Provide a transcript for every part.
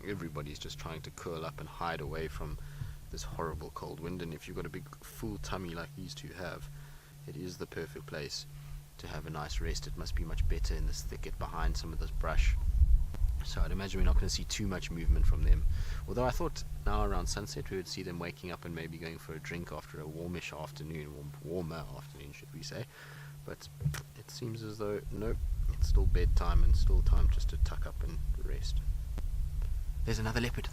everybody's just trying to curl up and hide away from this horrible cold wind. And if you've got a big full tummy like these two have, it is the perfect place to have a nice rest. It must be much better in this thicket behind some of this brush. So I'd imagine we're not going to see too much movement from them, although I thought now around sunset we would see them waking up and maybe going for a drink after a warmish afternoon, warmer afternoon should we say. But it seems as though nope, it's still bedtime and still time just to tuck up and rest. There's another leopard,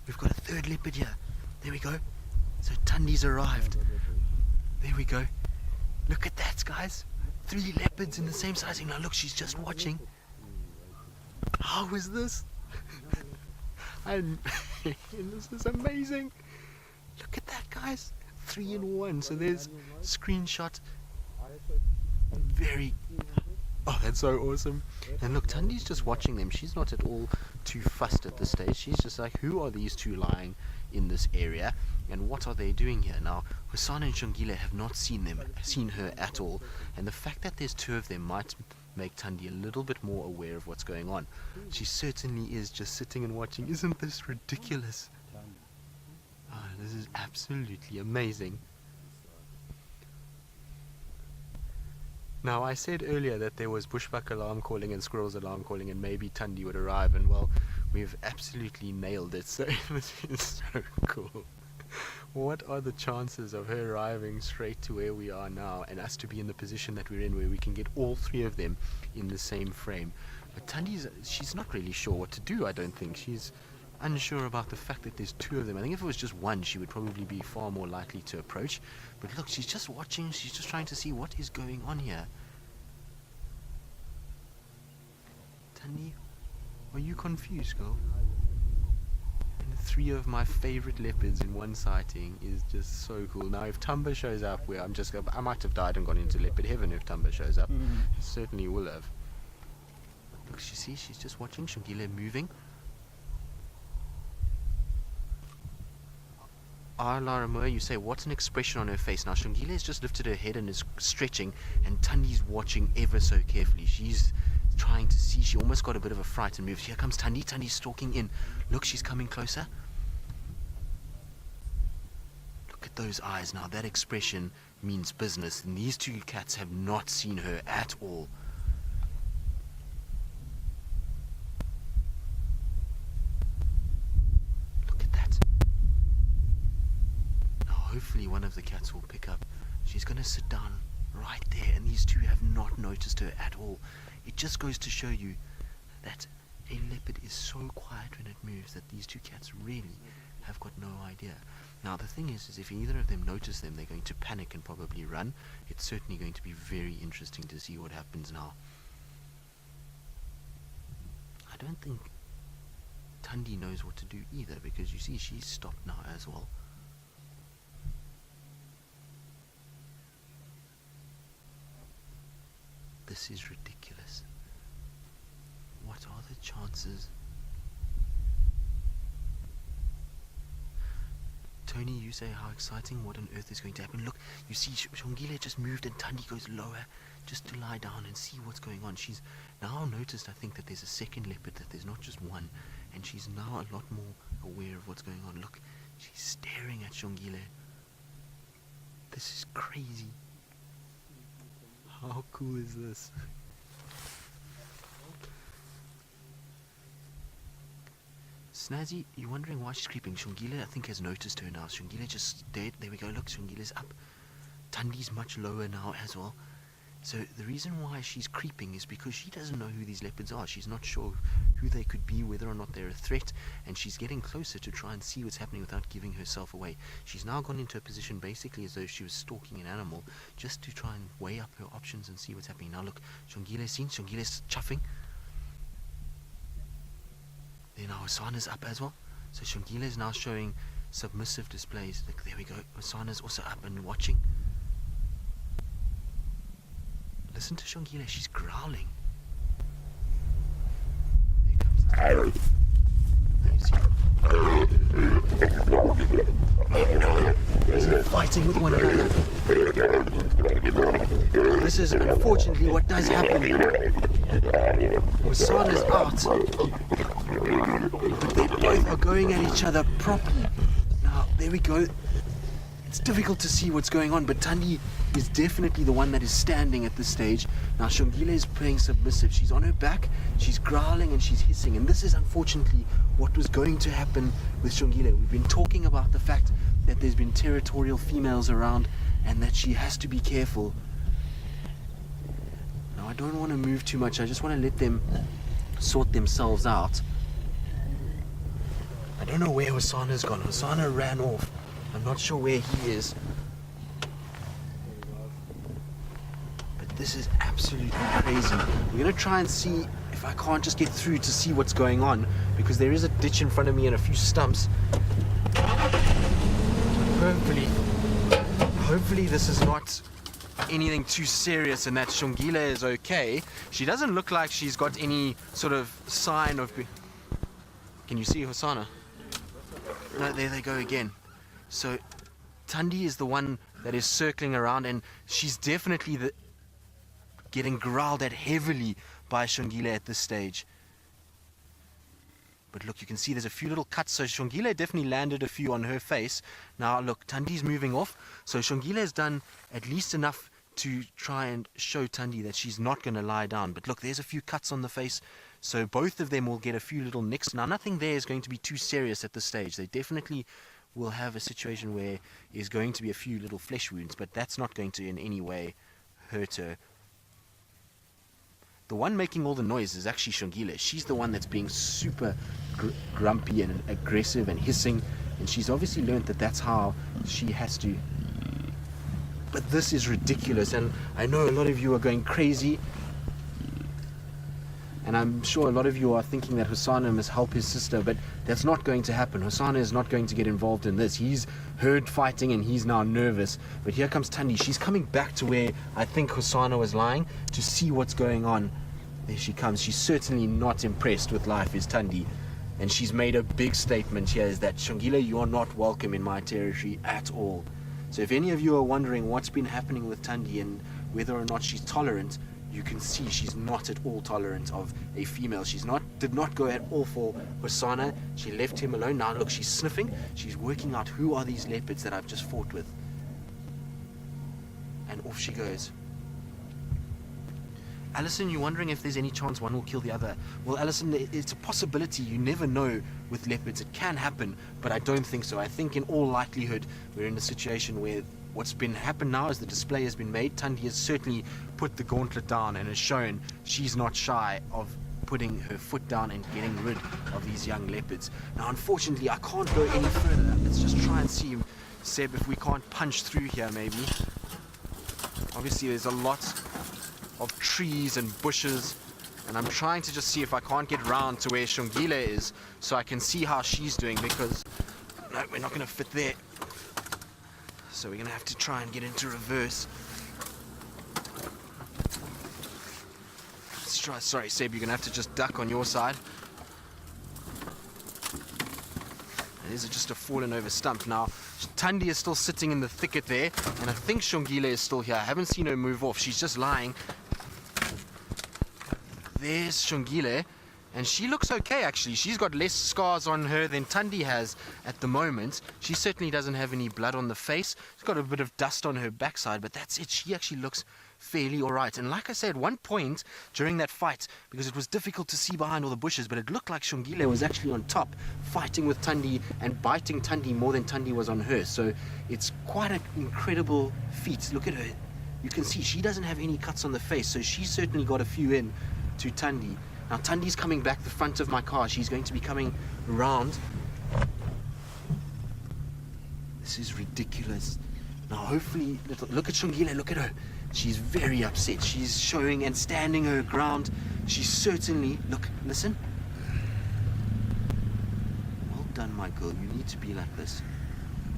we've got a third leopard here. There we go. So Thandi's arrived. There we go. Look at that, guys. 3 leopards in the same sizing. Now look, she's just watching. How is this? And this is amazing. Look at that, guys. 3 in 1. So there's screenshot. Oh, that's so awesome. And look, Thandi's just watching them. She's not at all too fussed at this stage. She's just like, who are these two lying in this area, and what are they doing here? Now, Hosana and Xongile have not seen her at all, and the fact that there's 2 of them might make Thandi a little bit more aware of what's going on. She certainly is just sitting and watching. Isn't this ridiculous? Oh, this is absolutely amazing. Now, I said earlier that there was bushbuck alarm calling and squirrels alarm calling, and maybe Thandi would arrive, and well, we've absolutely nailed it. So this is so cool. What are the chances of her arriving straight to where we are now, and us to be in the position that we're in, where we can get all 3 of them in the same frame? But she's not really sure what to do. I don't think she's unsure about the fact that there's 2 of them. I think if it was just 1, she would probably be far more likely to approach. But look, she's just watching. She's just trying to see what is going on here. Thandi, are you confused, girl? And 3 of my favorite leopards in one sighting is just so cool. Now, if Tumba shows up, where I might have died and gone into leopard heaven if Tumba shows up. Certainly will have. Look, you see, she's just watching. Xongile moving. Laramua, you say, what's an expression on her face? Now, Xongile has just lifted her head and is stretching, and Thandi's watching ever so carefully. She's trying to see. She almost got a bit of a fright and moves. Here comes Thandi. Thandi's stalking in. Look, she's coming closer. Look at those eyes. Now, that expression means business, and these 2 cats have not seen her at all. Hopefully one of the cats will pick up. She's going to sit down right there, and these 2 have not noticed her at all. It just goes to show you that a leopard is so quiet when it moves that these 2 cats really have got no idea. Now the thing is if either of them notice them, they're going to panic and probably run. It's certainly going to be very interesting to see what happens now. I don't think Thandi knows what to do either, because you see she's stopped now as well. This is ridiculous. What are the chances? Tony, you say how exciting, what on earth is going to happen? Look, you see Xongile just moved and Thandi goes lower just to lie down and see what's going on. She's now noticed, I think, that there's a second leopard, that there's not just 1, and she's now a lot more aware of what's going on. Look, she's staring at Xongile. This is crazy. How cool is this? Snazzy, you're wondering why she's creeping. Xongile, I think, has noticed her now. Xongile just dead. There we go. Look, Xongile's up. Thandi's much lower now as well. So the reason why she's creeping is because she doesn't know who these leopards are. She's not sure who they could be, whether or not they're a threat, and she's getting closer to try and see what's happening without giving herself away. She's now gone into a position basically as though she was stalking an animal, just to try and weigh up her options and see what's happening. Now look, Xongile's seen. Xongile's chuffing. Then now Hosana's up as well. So Xongile is now showing submissive displays. Look, there we go. Hosana's also up and watching. Listen to Xongile, she's growling. There comes They're fighting with one another. This is unfortunately what does happen. Hosana's out. But are going at each other properly. Now, there we go. It's difficult to see what's going on, but Thandi is definitely the one that is standing at this stage. Now, Xongile is playing submissive. She's on her back, she's growling and she's hissing. And this is unfortunately what was going to happen with Xongile. We've been talking about the fact that there's been territorial females around and that she has to be careful. Now, I don't want to move too much. I just want to let them sort themselves out. I don't know where Hosana's gone. Hosana ran off. I'm not sure where he is. But this is absolutely crazy. We're going to try and see if I can't just get through to see what's going on, because there is a ditch in front of me and a few stumps. Hopefully this is not anything too serious and that Xongile is okay. She doesn't look like she's got any sort of sign of... Can you see Hosana? No, there they go again. So Thandi is the one that is circling around, and she's definitely getting growled at heavily by Xongile at this stage. But look, you can see there's a few little cuts, so Xongile definitely landed a few on her face. Now look, Thandi's moving off, so Xongile has done at least enough to try and show Thandi that she's not going to lie down. But look, there's a few cuts on the face, so both of them will get a few little nicks. Now nothing there is going to be too serious at this stage. They definitely will have a situation where there's going to be a few little flesh wounds, but that's not going to in any way hurt her. The one making all the noise is actually Xongile. She's the one that's being super grumpy and aggressive and hissing, and she's obviously learned that that's how she has to. But this is ridiculous, and I know a lot of you are going crazy, and I'm sure a lot of you are thinking that Hosana must help his sister, but that's not going to happen. Hosana is not going to get involved in this. He's heard fighting and he's now nervous. But here comes Thandi. She's coming back to where I think Hosana was lying to see what's going on. There she comes. She's certainly not impressed with life, is Thandi. And she's made a big statement here, is that Xongile, you are not welcome in my territory at all. So if any of you are wondering what's been happening with Thandi and whether or not she's tolerant, you can see she's not at all tolerant of a female. Did not go at all for Hosana. She left him alone. Now look, she's sniffing. She's working out who are these leopards that I've just fought with. And off she goes. Alison, you're wondering if there's any chance one will kill the other. Well, Alison, it's a possibility. You never know with leopards. It can happen, but I don't think so. I think in all likelihood we're in a situation where what's been happened now is the display has been made. Thandi has certainly put the gauntlet down and has shown she's not shy of putting her foot down and getting rid of these young leopards. Now, unfortunately, I can't go any further. Let's just try and see, Seb, if we can't punch through here, maybe. Obviously, there's a lot of trees and bushes, and I'm trying to just see if I can't get round to where Xongile is so I can see how she's doing, because no, we're not going to fit there. So we're going to have to try and get into reverse. Let's try. Sorry, Seb, you're going to have to just duck on your side. There's just a fallen over stump. Now, Thandi is still sitting in the thicket there, and I think Xongile is still here. I haven't seen her move off. She's just lying. There's Xongile, and she looks okay, actually. She's got less scars on her than Thandi has at the moment. She certainly doesn't have any blood on the face. She's got a bit of dust on her backside, but that's it. She actually looks fairly alright. And like I said, one point during that fight, because it was difficult to see behind all the bushes, but it looked like Xongile was actually on top, fighting with Thandi and biting Thandi more than Thandi was on her. So it's quite an incredible feat. Look at her. You can see she doesn't have any cuts on the face, so she certainly got a few in to Thandi. Now Thandi's coming back the front of my car. She's going to be coming around. This is ridiculous. Now hopefully, look at Xongile, look at her. She's very upset. She's showing and standing her ground. She's certainly, look, listen. Well done, my girl. You need to be like this.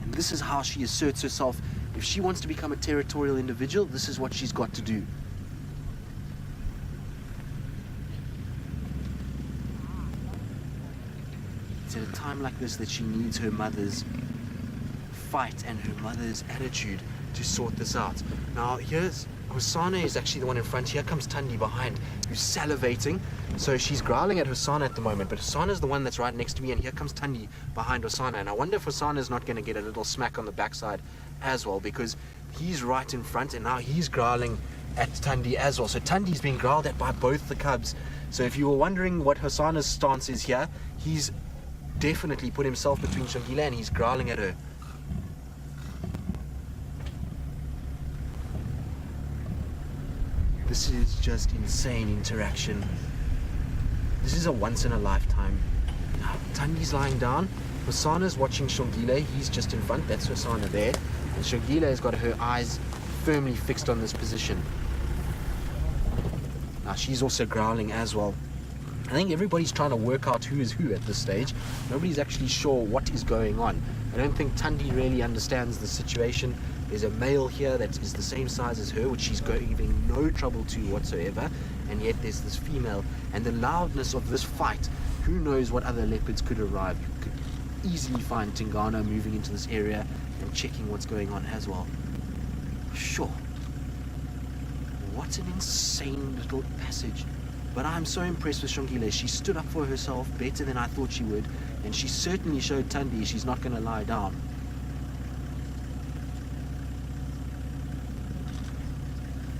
And this is how she asserts herself. If she wants to become a territorial individual, this is what she's got to do. It's at a time like this that she needs her mother's fight and her mother's attitude to sort this out. Now here's Hosana is actually the one in front. Here comes Thandi behind, who's salivating. So she's growling at Hosana at the moment, but Hosana's the one that's right next to me, and here comes Thandi behind Hosana. And I wonder if Hosana's not going to get a little smack on the backside as well, because he's right in front, and now he's growling at Thandi as well. So Thandi's being growled at by both the cubs. So if you were wondering what Hosana's stance is here, he's definitely put himself between Xongile and he's growling at her. This is just insane interaction. This is a once in a lifetime. Now, Thandi's lying down. Hosana's watching Xongile. He's just in front. That's Hosana there. And Xongile has got her eyes firmly fixed on this position. Now she's also growling as well. I think everybody's trying to work out who is who at this stage. Nobody's actually sure what is going on. I don't think Thandi really understands the situation. There's a male here that is the same size as her, which she's giving no trouble to whatsoever, and yet there's this female. And the loudness of this fight, who knows what other leopards could arrive. You could easily find Tingana moving into this area and checking what's going on as well. Sure. What an insane little passage. But I'm so impressed with Xongile. She stood up for herself better than I thought she would, and she certainly showed Thandi she's not going to lie down.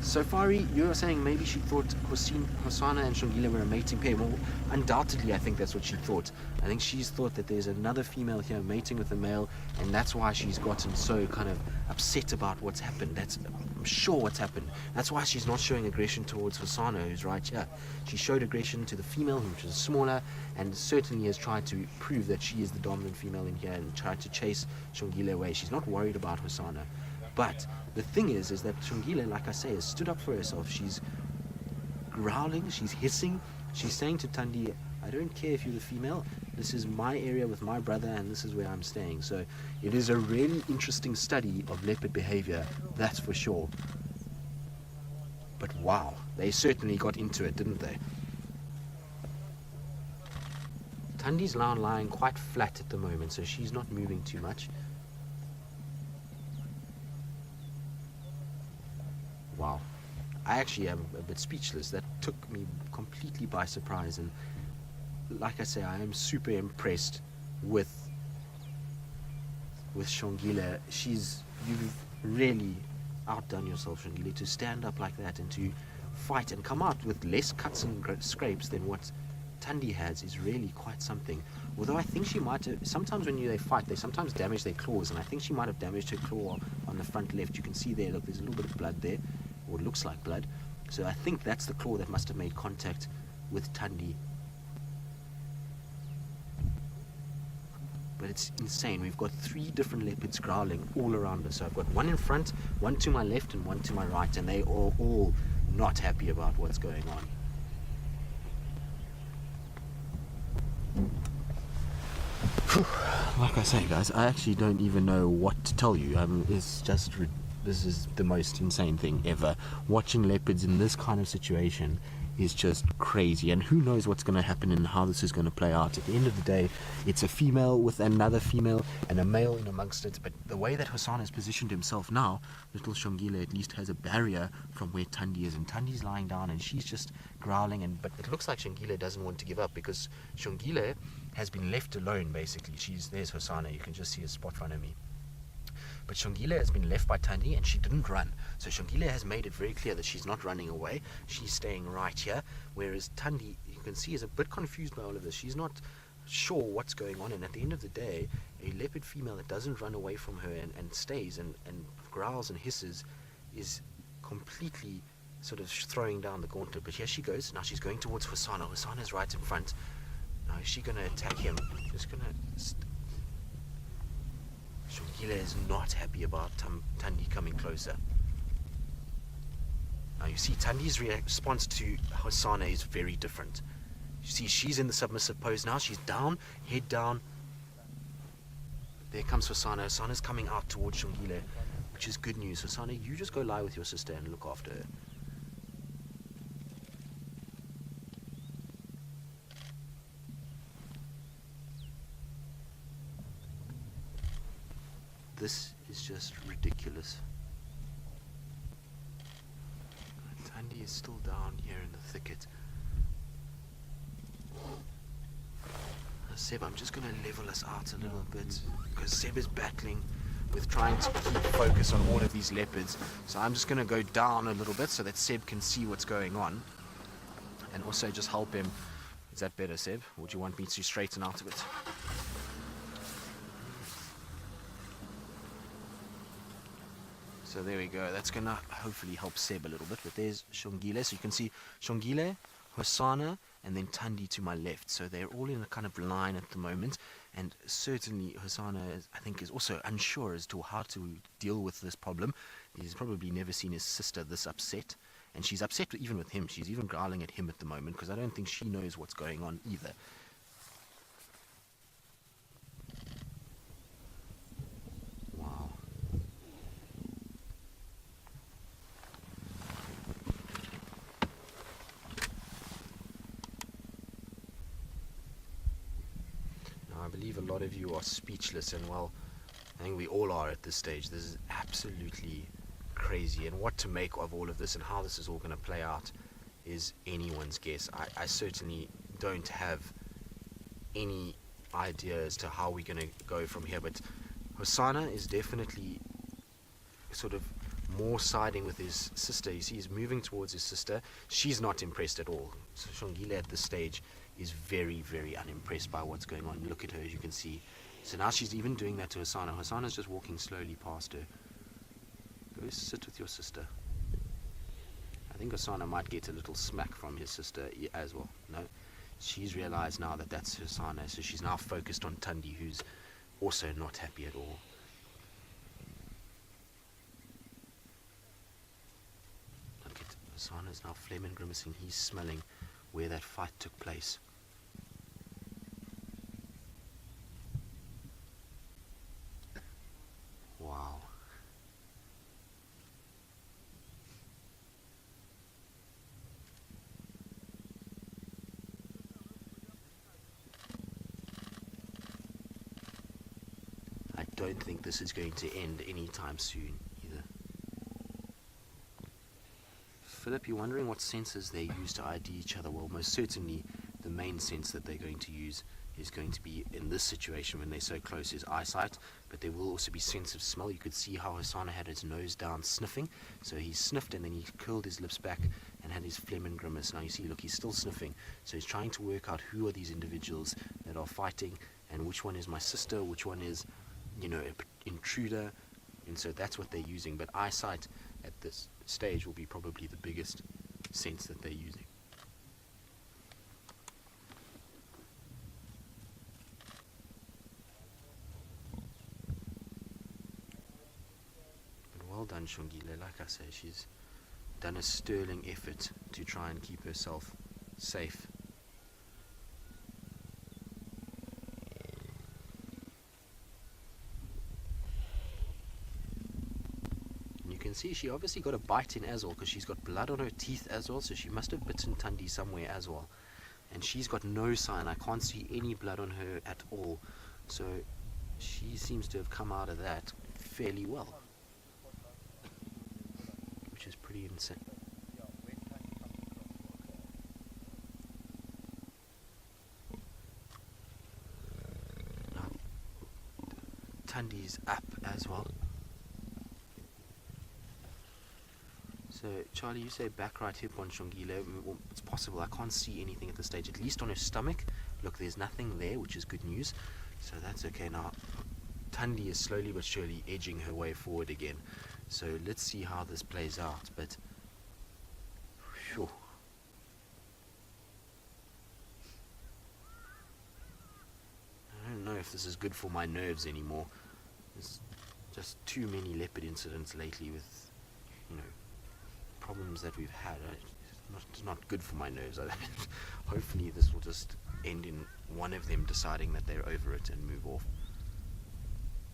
Safari, you're saying maybe she thought Hosana and Xongile were a mating pair. Well, undoubtedly, I think that's what she thought. I think she's thought that there's another female here mating with a male, and that's why she's gotten so kind of upset about what's happened. That's, I'm sure, what's happened. That's why she's not showing aggression towards Hosana, who's right here. She showed aggression to the female, which is smaller, and certainly has tried to prove that she is the dominant female in here and tried to chase Xongile away. She's not worried about Hosana. But the thing is that Xongile, like I say, has stood up for herself. She's growling, she's hissing, she's saying to Thandi, I don't care if you're the female, this is my area with my brother and this is where I'm staying. So it is a really interesting study of leopard behavior, that's for sure. But wow, they certainly got into it, didn't they? Thandi's now lying quite flat at the moment, so she's not moving too much. Wow, I actually am a bit speechless. That took me completely by surprise, and like I say, I am super impressed with Xongile. You've really outdone yourself, Xongile, to stand up like that and to fight and come out with less cuts and scrapes than what Thandi has is really quite something. Although I think she might have, sometimes when they fight, they sometimes damage their claws, and I think she might have damaged her claw on the front left. You can see there, look, there's a little bit of blood there, or it looks like blood. So I think that's the claw that must have made contact with Thandi. But it's insane. We've got 3 different leopards growling all around us. So I've got one in front, one to my left, and one to my right, and they are all not happy about what's going on. Like I say, guys, I actually don't even know what to tell you. It's just, this is the most insane thing ever. Watching leopards in this kind of situation is just crazy, and who knows what's going to happen and how this is going to play out. At the end of the day, it's a female with another female and a male in amongst it, but the way that Hosana has positioned himself now, little Xongile at least has a barrier from where Thandi is, and Thandi's lying down and she's just growling, but it looks like Xongile doesn't want to give up, because Xongile has been left alone basically. There's Hosana, you can just see a spot in front of me. But Xongile has been left by Thandi, and she didn't run. So Xongile has made it very clear that she's not running away. She's staying right here. Whereas Thandi, you can see, is a bit confused by all of this. She's not sure what's going on. And at the end of the day, a leopard female that doesn't run away from her and stays and growls and hisses is completely sort of throwing down the gauntlet. But here she goes. Now she's going towards Hosana. Hosana's right in front. Now is she going to attack him? Just going to... Xongile is not happy about Thandi coming closer. Now you see Thandi's response to Hosana is very different. You see she's in the submissive pose now. She's down, head down. There comes Hosana. Hosana's coming out towards Xongile, which is good news. Hosana, you just go lie with your sister and look after her. This is just ridiculous. He's still down here in the thicket. Seb, I'm just going to level us out a little bit, because Seb is battling with trying to keep focus on all of these leopards. So I'm just going to go down a little bit so that Seb can see what's going on, and also just help him. Is that better, Seb? Or would you want me to straighten out a bit? So there we go. That's going to hopefully help Seb a little bit. But there's Xongile. So you can see Xongile, Hosana, and then Thandi to my left. So they're all in a kind of line at the moment. And certainly Hosana, I think, is also unsure as to how to deal with this problem. He's probably never seen his sister this upset. And she's upset even with him. She's even growling at him at the moment, because I don't think she knows what's going on either. Wow. Now, I believe a lot of you are speechless, and well, I think we all are at this stage. This is absolutely crazy, and what to make of all of this and how this is all going to play out is anyone's guess. I certainly don't have any idea as to how we're going to go from here, but Hosana is definitely sort of more siding with his sister. You see, he's moving towards his sister. She's not impressed at all. So Xongile at this stage is very, very unimpressed by what's going on. Look at her, as you can see. So now she's even doing that to Hosana. Hosana's just walking slowly past her. Go sit with your sister. I think Hosana might get a little smack from his sister as well. No, she's realized now that that's Hosana, so she's now focused on Thandi, who's also not happy at all. Look at Hosana's now phlegm and grimacing. He's smelling where that fight took place. Wow. I don't think this is going to end anytime soon either. Philip, you're wondering what sensors they use to ID each other. Well, most certainly the main sense that they're going to use is going to be, in this situation when they're so close, is eyesight, but there will also be sense of smell. You could see how Hosana had his nose down sniffing, so he sniffed and then he curled his lips back and had his phlegm and grimace. Now you see, look, he's still sniffing, so he's trying to work out who are these individuals that are fighting and which one is my sister, which one is, you know, an intruder, and so that's what they're using. But eyesight at this stage will be probably the biggest sense that they're using. But well done, Xongile. Like I say, she's done a sterling effort to try and keep herself safe. You can see she obviously got a bite in as well, because she's got blood on her teeth as well, so she must have bitten Thandi somewhere as well. And she's got no sign. I can't see any blood on her at all, so she seems to have come out of that fairly well, which is pretty insane. Now, Thandi's up as well. So, Charlie, you say back right hip on Xongile. Well, it's possible. I can't see anything at this stage. At least on her stomach. Look, there's nothing there, which is good news. So that's okay. Now, Thandi is slowly but surely edging her way forward again. So let's see how this plays out. But, phew. I don't know if this is good for my nerves anymore. There's just too many leopard incidents lately with, you know, problems that we've had. It's not good for my nerves. Hopefully this will just end in one of them deciding that they're over it and move off.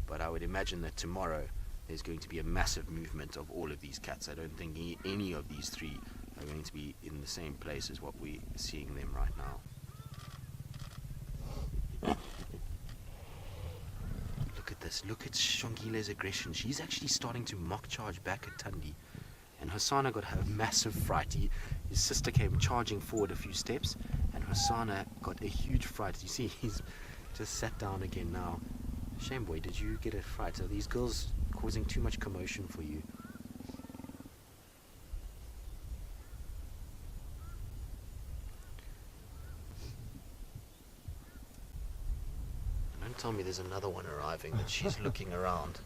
But I would imagine that tomorrow there's going to be a massive movement of all of these cats. I don't think any of these three are going to be in the same place as what we're seeing them right now. Look at this. Look at Xongile's aggression. She's actually starting to mock charge back at Thandi. and Hosana got a massive fright. His sister came charging forward a few steps, and Hosana got a huge fright. You see, he's just sat down again now. Shame boy, did you get a fright? Are these girls causing too much commotion for you? Don't tell me there's another one arriving that she's looking around.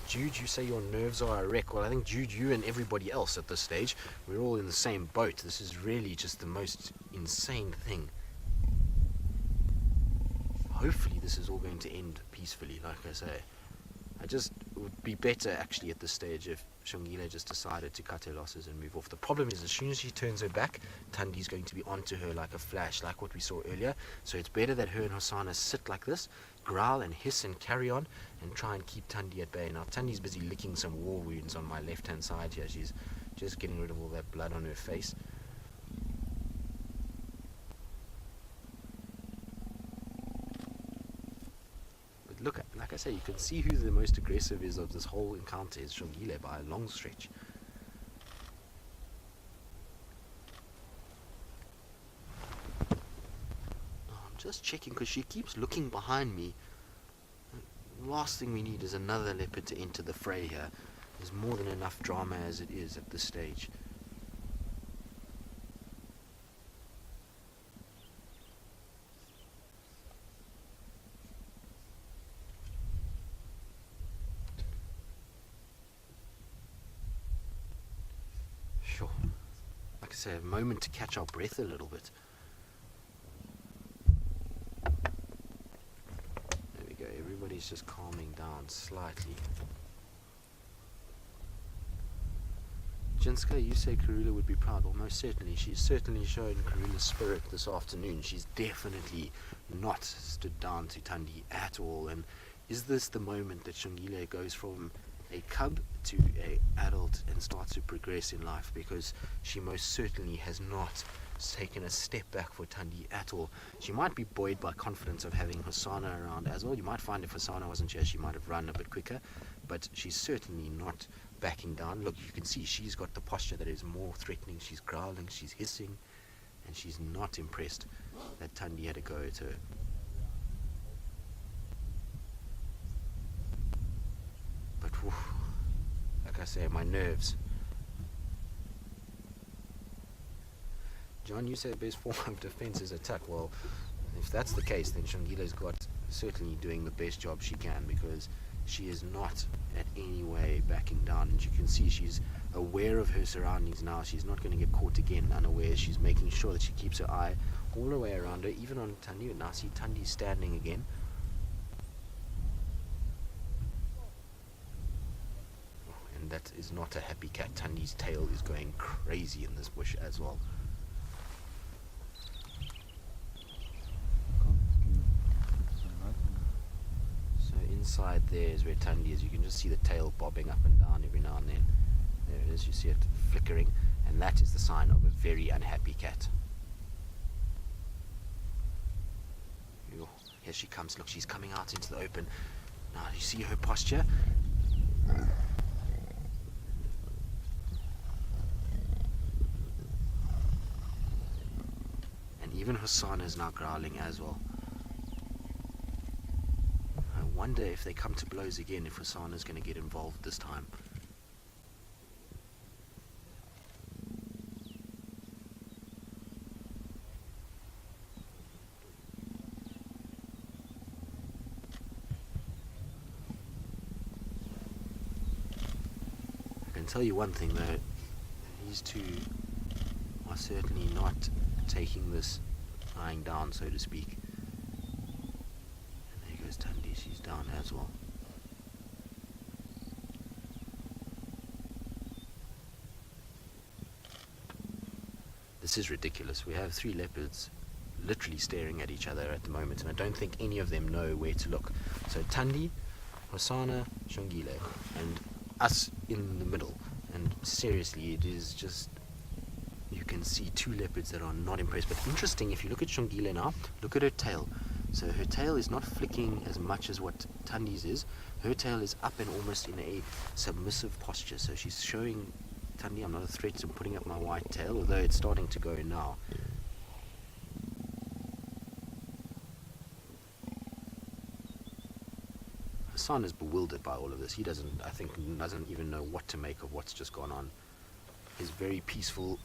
Jude, you say your nerves are a wreck. Well, I think Jude, you and everybody else at this stage, we're all in the same boat. This is really just the most insane thing. Hopefully this is all going to end peacefully, like I say. It would be better actually at this stage if Xongile just decided to cut her losses and move off. The problem is, as soon as she turns her back, Thandi's going to be onto her like a flash, like what we saw earlier. So it's better that her and Hosana sit like this, growl and hiss and carry on, and try and keep Thandi at bay. Now Thandi's busy licking some war wounds on my left hand side here. She's just getting rid of all that blood on her face. But look, like I say, you can see who the most aggressive is of this whole encounter is Xongile by a long stretch. I'm just checking because she keeps looking behind me. The last thing we need is another leopard to enter the fray here. There's more than enough drama as it is at this stage. Sure. Like I say, a moment to catch our breath a little bit. Everybody's just calming down slightly. Jinska, you say Karula would be proud. Well, most certainly. She's certainly shown Karula's spirit this afternoon. She's definitely not stood down to Thandi at all. And is this the moment that Xongile goes from a cub to an adult and starts to progress in life? Because she most certainly has not taken a step back for Thandi at all. She might be buoyed by confidence of having Hosana around as well. You might find if Hosana wasn't here, she might have run a bit quicker, but she's certainly not backing down. Look, you can see she's got the posture that is more threatening. She's growling, she's hissing, and she's not impressed that Thandi had a go at her. But whew, like I say, my nerves. John, you said best form of defense is attack. Well, if that's the case, then Xongile's got certainly doing the best job she can, because she is not at any way backing down. And you can see she's aware of her surroundings now. She's not going to get caught again unaware. She's making sure that she keeps her eye all the way around her, even on Thandi. Now see Thandi standing again. And that is not a happy cat. Thandi's tail is going crazy in this bush as well. Inside there is where Thandi is. You can just see the tail bobbing up and down every now and then. There it is, you see it flickering, and that is the sign of a very unhappy cat. Here she comes. Look, she's coming out into the open. Now you see her posture. And even Hosana is now growling as well. I wonder if they come to blows again, if Hosana's going to get involved this time. I can tell you one thing though, these two are certainly not taking this lying down, so to speak. Thandi, she's down as well. This is ridiculous. We have 3 leopards literally staring at each other at the moment, and I don't think any of them know where to look. So Thandi, Hosana, Xongile, and us in the middle. And seriously, it is just, you can see 2 leopards that are not impressed. But interesting, if you look at Xongile now, look at her tail. So her tail is not flicking as much as what Thandi's is. Her tail is up and almost in a submissive posture. So she's showing Thandi, I'm not a threat, so I'm putting up my white tail, although it's starting to go now. Hosana is bewildered by all of this. He doesn't even know what to make of what's just gone on. His very peaceful,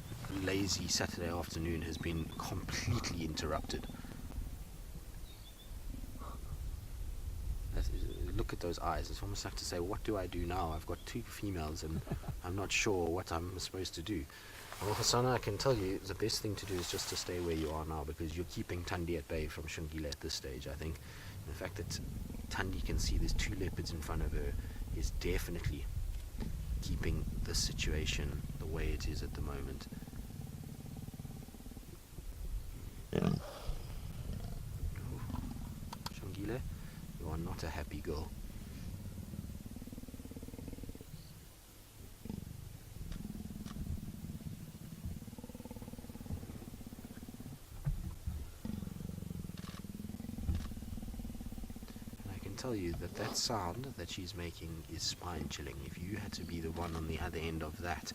lazy Saturday afternoon has been completely interrupted. Look at those eyes. It's almost like to say, what do I do now? I've got 2 females and I'm not sure what I'm supposed to do. Well, Hosana, I can tell you the best thing to do is just to stay where you are now, because you're keeping Thandi at bay from Xongile at this stage. I think the fact that Thandi can see there's 2 leopards in front of her is definitely keeping the situation the way it is at the moment. Xongile, you are not a happy girl. Tell you that sound that she's making is spine chilling. If you had to be the one on the other end of that,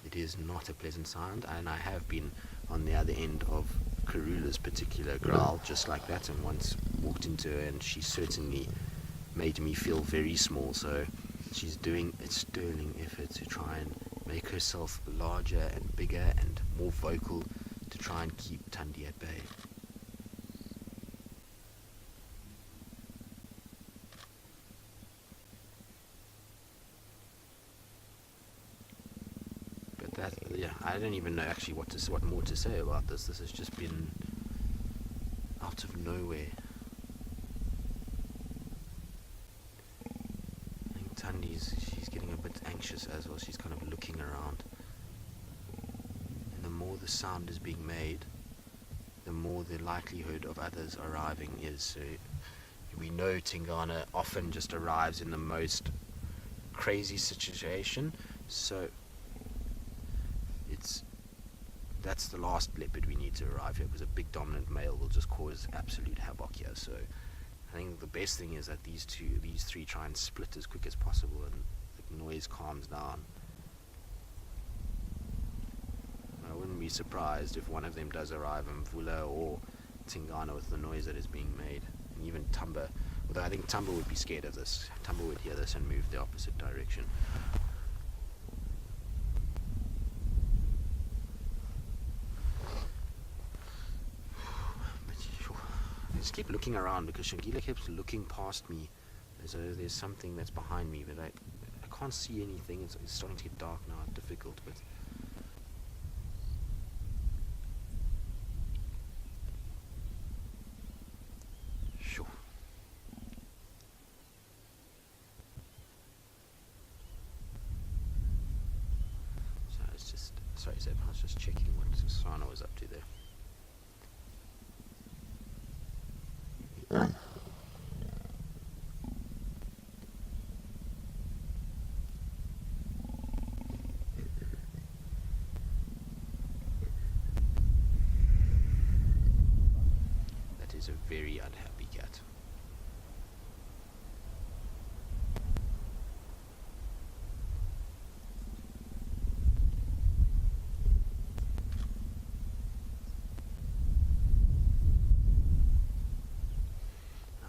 it is not a pleasant sound. And I have been on the other end of Karula's particular growl just like that, and once walked into her, and she certainly made me feel very small. So she's doing a sterling effort to try and make herself larger and bigger and more vocal to try and keep Thandi at bay. I don't even know actually what more to say about this. This has just been out of nowhere. I think she's getting a bit anxious as well. She's kind of looking around. And the more the sound is being made, the more the likelihood of others arriving is. So we know Tingana often just arrives in the most crazy situation. So that's the last leopard we need to arrive here, because a big dominant male will just cause absolute havoc here. So I think the best thing is that these 3 try and split as quick as possible and the noise calms down. I wouldn't be surprised if one of them does arrive, and Mvula or Tingana, with the noise that is being made, and even Tamba, although I think Tamba would be scared of this. Tamba would hear this and move the opposite direction. Just keep looking around, because Xongile keeps looking past me as though there's something that's behind me, but I can't see anything. It's starting to get dark now. It's difficult, but sure. So it's just, sorry Zeb, I was just checking what Hosana was up to there. That is a very unhappy cat.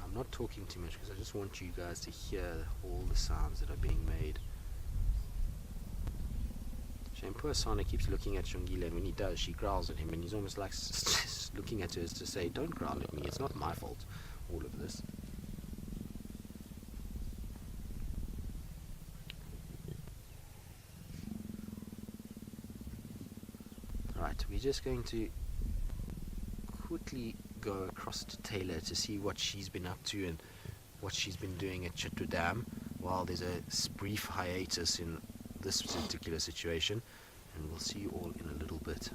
I'm not talking too much because I just want you guys to hear all the sounds that are being made. Shame poor Hosana keeps looking at Xongile, and when he does, she growls at him, and he's almost like looking at her as to say, don't growl at me, it's not my fault, all of this. Right, we're just going to quickly go across to Taylor to see what she's been up to and what she's been doing at Chitwa Dam while there's a brief hiatus in this particular situation, and we'll see you all in a little bit.